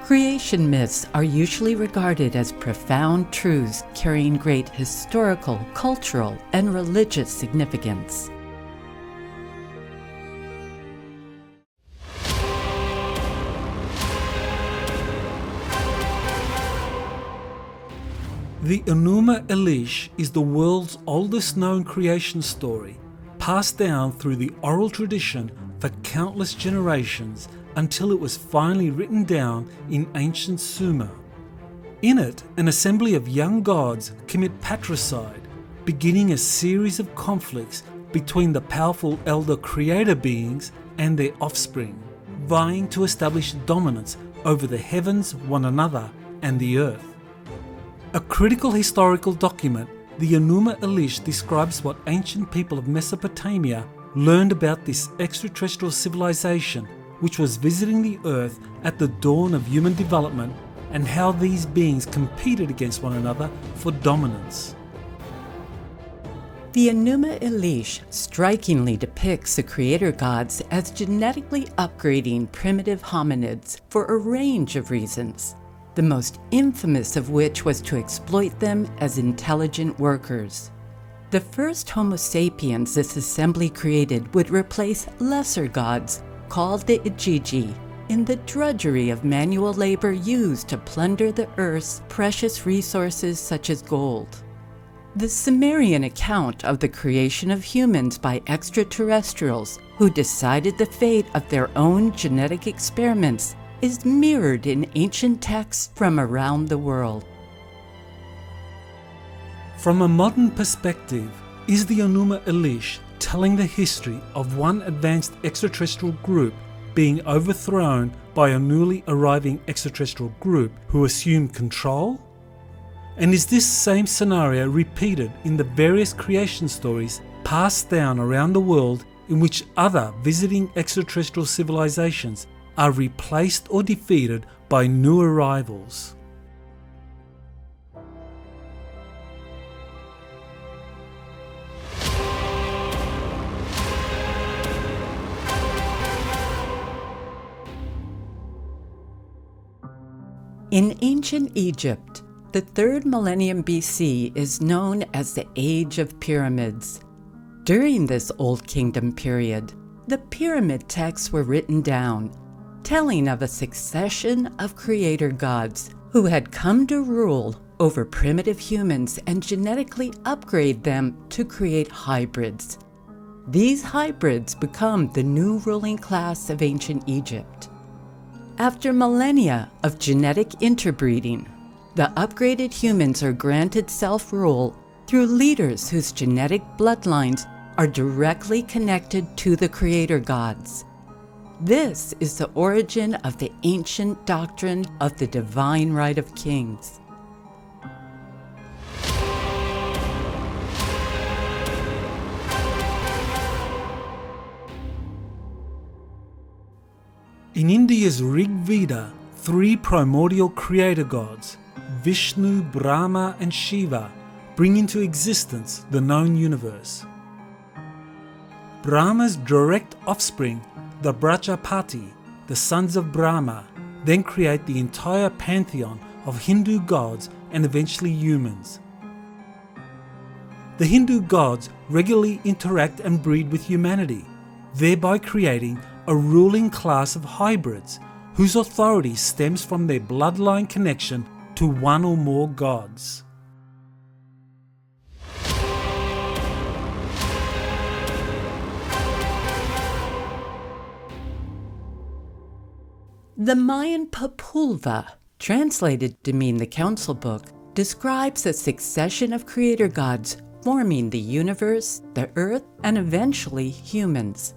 Creation myths are usually regarded as profound truths carrying great historical, cultural, and religious significance. The Enuma Elish is the world's oldest known creation story, passed down through the oral tradition for countless generations until it was finally written down in ancient Sumer. In it, an assembly of young gods commit patricide, beginning a series of conflicts between the powerful elder creator beings and their offspring, vying to establish dominance over the heavens, one another, and the earth. A critical historical document, the Enuma Elish describes what ancient people of Mesopotamia learned about this extraterrestrial civilization which was visiting the earth at the dawn of human development, and how these beings competed against one another for dominance. The Enuma Elish strikingly depicts the creator gods as genetically upgrading primitive hominids for a range of reasons, the most infamous of which was to exploit them as intelligent workers. The first Homo sapiens this assembly created would replace lesser gods called the IGIGI in the drudgery of manual labor used to plunder the earth's precious resources such as gold. The Sumerian account of the creation of humans by extraterrestrials who decided the fate of their own genetic experiments is mirrored in ancient texts from around the world. From a modern perspective, is the Enuma Elish telling the history of one advanced extraterrestrial group being overthrown by a newly arriving extraterrestrial group who assume control? And is this same scenario repeated in the various creation stories passed down around the world in which other visiting extraterrestrial civilizations are replaced or defeated by new arrivals? In ancient Egypt, the 3rd millennium BC is known as the Age of Pyramids. During this Old Kingdom period, the pyramid texts were written down, telling of a succession of creator gods who had come to rule over primitive humans and genetically upgrade them to create hybrids. These hybrids become the new ruling class of ancient Egypt. After millennia of genetic interbreeding, the upgraded humans are granted self-rule through leaders whose genetic bloodlines are directly connected to the creator gods. This is the origin of the ancient doctrine of the divine right of kings. In India's Rig Veda, 3 primordial creator gods, Vishnu, Brahma, and Shiva, bring into existence the known universe. Brahma's direct offspring, the Prajapati, the sons of Brahma, then create the entire pantheon of Hindu gods and eventually humans. The Hindu gods regularly interact and breed with humanity, thereby creating a ruling class of hybrids whose authority stems from their bloodline connection to one or more gods. The Mayan Populva, translated to mean the Council Book, describes a succession of creator gods forming the universe, the earth, and eventually humans.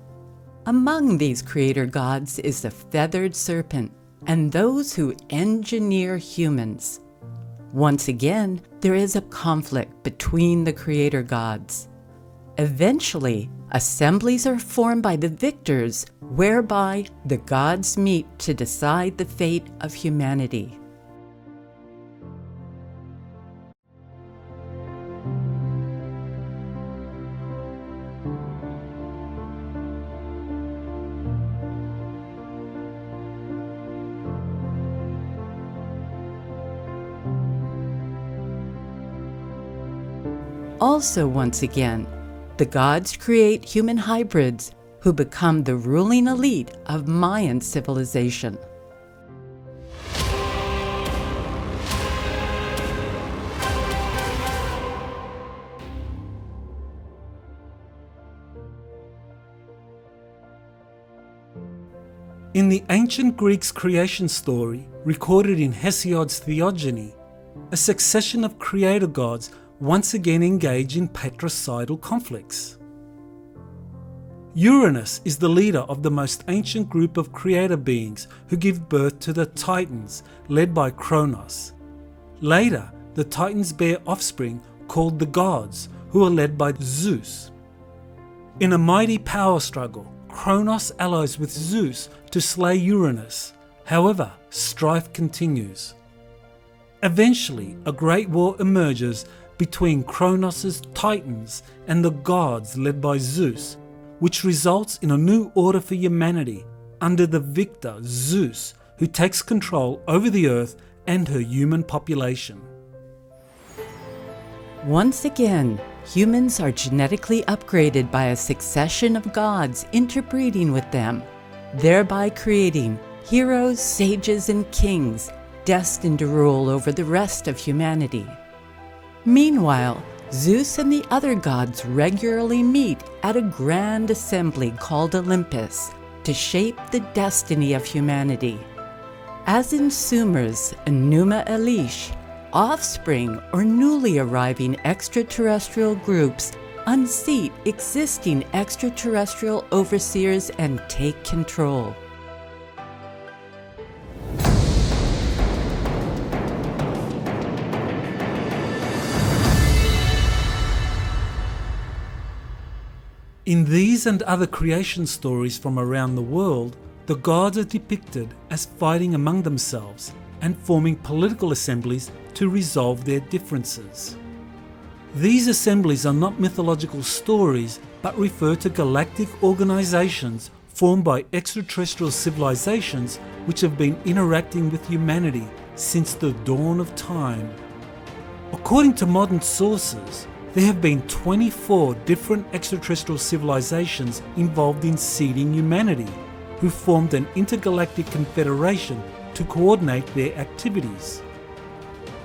Among these creator gods is the feathered serpent and those who engineer humans. Once again, there is a conflict between the creator gods. Eventually, assemblies are formed by the victors, whereby the gods meet to decide the fate of humanity. Also, once again, the gods create human hybrids who become the ruling elite of Mayan civilization. In the ancient Greeks' creation story, recorded in Hesiod's Theogony, a succession of creator gods once again engage in patricidal conflicts. Uranus is the leader of the most ancient group of creator beings who give birth to the Titans, led by Kronos. Later, the Titans bear offspring called the gods, who are led by Zeus. In a mighty power struggle, Kronos allies with Zeus to slay Uranus. However, strife continues. Eventually, a great war emerges between Kronos' Titans and the gods led by Zeus, which results in a new order for humanity under the victor Zeus, who takes control over the Earth and her human population. Once again, humans are genetically upgraded by a succession of gods interbreeding with them, thereby creating heroes, sages, and kings destined to rule over the rest of humanity. Meanwhile, Zeus and the other gods regularly meet at a grand assembly called Olympus to shape the destiny of humanity. As in Sumer's Enuma Elish, offspring or newly arriving extraterrestrial groups unseat existing extraterrestrial overseers and take control. In these and other creation stories from around the world, the gods are depicted as fighting among themselves and forming political assemblies to resolve their differences. These assemblies are not mythological stories, but refer to galactic organizations formed by extraterrestrial civilizations which have been interacting with humanity since the dawn of time. According to modern sources, there have been 24 different extraterrestrial civilizations involved in seeding humanity, who formed an intergalactic confederation to coordinate their activities.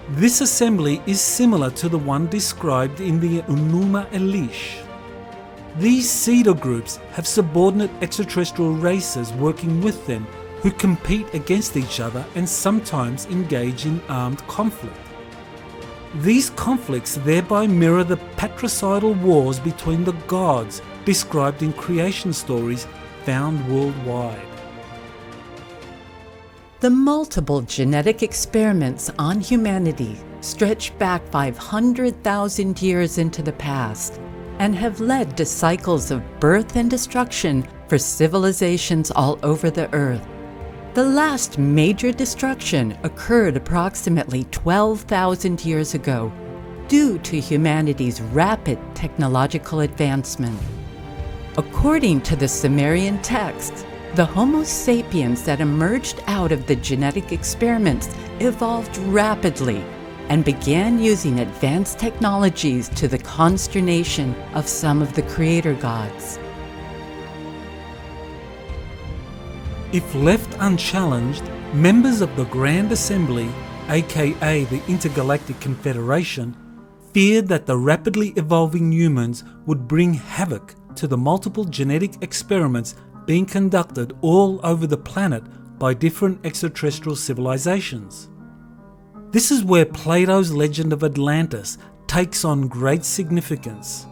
This assembly is similar to the one described in the Enuma Elish. These seeder groups have subordinate extraterrestrial races working with them who compete against each other and sometimes engage in armed conflict. These conflicts thereby mirror the patricidal wars between the gods described in creation stories found worldwide. The multiple genetic experiments on humanity stretch back 500,000 years into the past and have led to cycles of birth and destruction for civilizations all over the Earth. The last major destruction occurred approximately 12,000 years ago due to humanity's rapid technological advancement. According to the Sumerian texts, the Homo sapiens that emerged out of the genetic experiments evolved rapidly and began using advanced technologies to the consternation of some of the creator gods. If left unchallenged, members of the Grand Assembly, aka the Intergalactic Confederation, feared that the rapidly evolving humans would bring havoc to the multiple genetic experiments being conducted all over the planet by different extraterrestrial civilizations. This is where Plato's legend of Atlantis takes on great significance.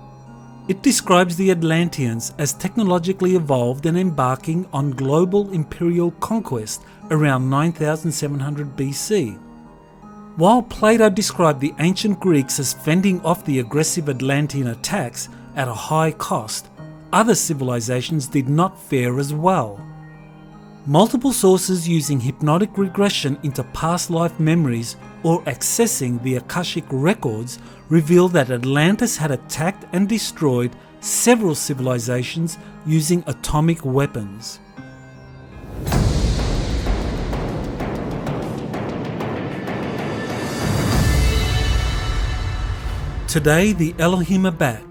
It describes the Atlanteans as technologically evolved and embarking on global imperial conquest around 9700 BC. While Plato described the ancient Greeks as fending off the aggressive Atlantean attacks at a high cost, other civilizations did not fare as well. Multiple sources using hypnotic regression into past life memories or accessing the AKASHIC records reveal that Atlantis had attacked and destroyed several civilizations using atomic weapons. Today the Elohim are back.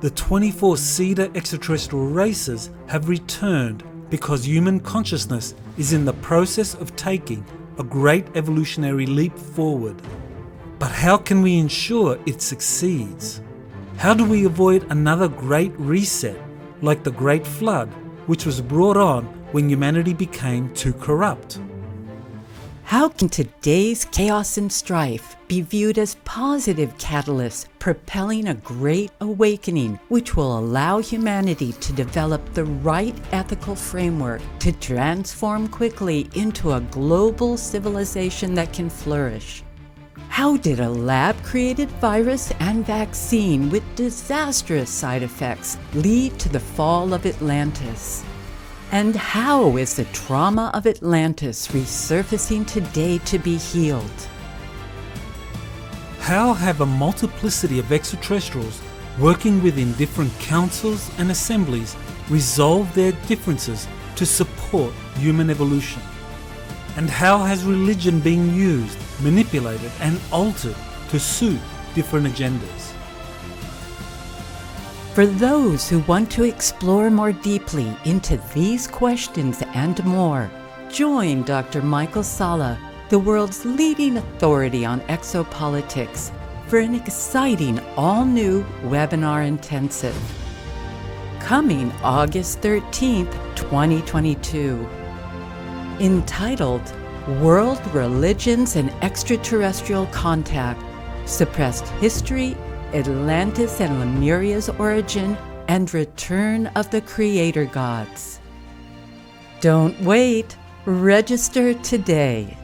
The 24-seater extraterrestrial races have returned because human consciousness is in the process of taking a great evolutionary leap forward. But how can we ensure it succeeds? How do we avoid another great reset, like the Great Flood, which was brought on when humanity became too corrupt? How can today's chaos and strife be viewed as positive catalysts propelling a great awakening which will allow humanity to develop the right ethical framework to transform quickly into a global civilization that can flourish? How did a lab-created virus and vaccine with disastrous side effects lead to the fall of Atlantis? And how is the trauma of Atlantis resurfacing today to be healed? How have a multiplicity of extraterrestrials working within different councils and assemblies resolved their differences to support human evolution? And how has religion been used, manipulated and altered to suit different agendas? For those who want to explore more deeply into these questions and more, join Dr. Michael Salla, the world's leading authority on exopolitics, for an exciting all-new webinar intensive. Coming August 13th, 2022. Entitled World Religions and Extraterrestrial Contact, Suppressed History, Atlantis and Lemuria's Origin, and Return of the Creator Gods. Don't wait, register today.